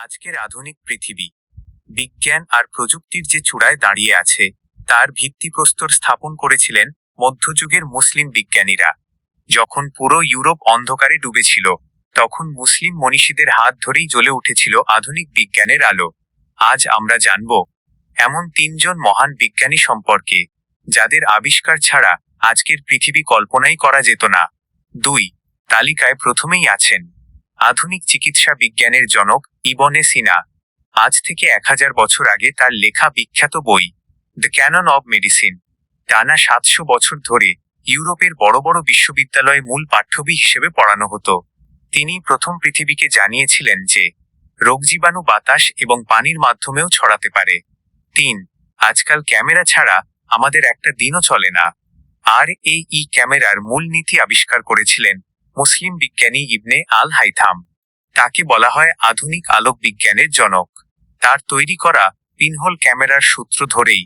আজকের আধুনিক পৃথিবী বিজ্ঞান আর প্রযুক্তির যে চূড়ায় দাঁড়িয়ে আছে তার ভিত্তিপ্রস্তর স্থাপন করেছিলেন মধ্যযুগের মুসলিম বিজ্ঞানীরা। যখন পুরো ইউরোপ অন্ধকারে ডুবেছিল, তখন মুসলিম মনীষীদের হাত ধরেই জ্বলে উঠেছিল আধুনিক বিজ্ঞানের আলো। আজ আমরা জানব এমন তিনজন মহান বিজ্ঞানী সম্পর্কে, যাদের আবিষ্কার ছাড়া আজকের পৃথিবী কল্পনাই করা যেত না। 2. তালিকায় প্রথমেই আছেন আধুনিক চিকিৎসা বিজ্ঞানের জনক ইবনে সিনা। আজ থেকে 1000 বছর আগে তার লেখা বিখ্যাত বই দ্য ক্যানন অব মেডিসিন টানা 700 বছর ধরে ইউরোপের বড় বড় বিশ্ববিদ্যালয়ে মূল পাঠ্যবই হিসেবে পড়ানো হতো। তিনি প্রথম পৃথিবীকে জানিয়েছিলেন যে রোগজীবাণু বাতাস এবং পানির মাধ্যমেও ছড়াতে পারে। 3. আজকাল ক্যামেরা ছাড়া আমাদের একটা দিনও চলে না। আর এই ক্যামেরার মূল নীতি আবিষ্কার করেছিলেন মুসলিম বিজ্ঞানী ইবনে আল হাইথাম। তাকে বলা হয় আধুনিক আলোক বিজ্ঞানের জনক। তার তৈরি করা পিনহোল ক্যামেরার সূত্র ধরেই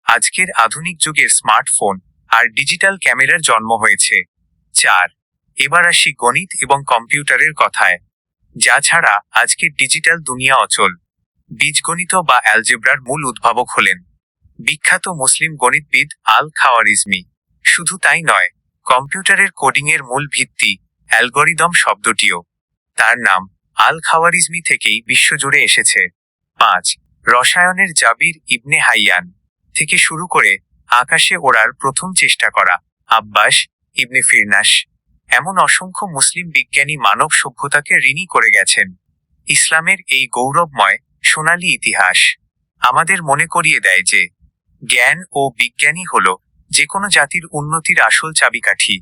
আজকের আধুনিক যুগের স্মার্টফোন আর ডিজিটাল ক্যামেরার জন্ম হয়েছে। 4. এবার আসি গণিত এবং কম্পিউটারের কথায়, যা ছাড়া আজকের ডিজিটাল দুনিয়া অচল। বীজগণিত বা অ্যালজেব্রার মূল উদ্ভাবক হলেন বিখ্যাত মুসলিম গণিতবিদ আল খাওয়ারিজমি। শুধু তাই নয়, কম্পিউটারের কোডিংয়ের মূল ভিত্তি অ্যালগরিদম শব্দটিও তার নাম আল খাওয়ারিজমি থেকেই বিশ্বজুড়ে এসেছে। 5. রসায়নের জাবির ইবনে হাইয়ান থেকে শুরু করে আকাশে ওড়ার প্রথম চেষ্টা করা আব্বাস ইবনে ফিরনাস, এমন অসংখ্য মুসলিম বিজ্ঞানী মানব সভ্যতাকে ঋণী করে গেছেন। ইসলামের এই গৌরবময় সোনালী ইতিহাস আমাদের মনে করিয়ে দেয় যে জ্ঞান ও বিজ্ঞানই হল যে কোনো জাতির উন্নতির আসল চাবিকাঠি।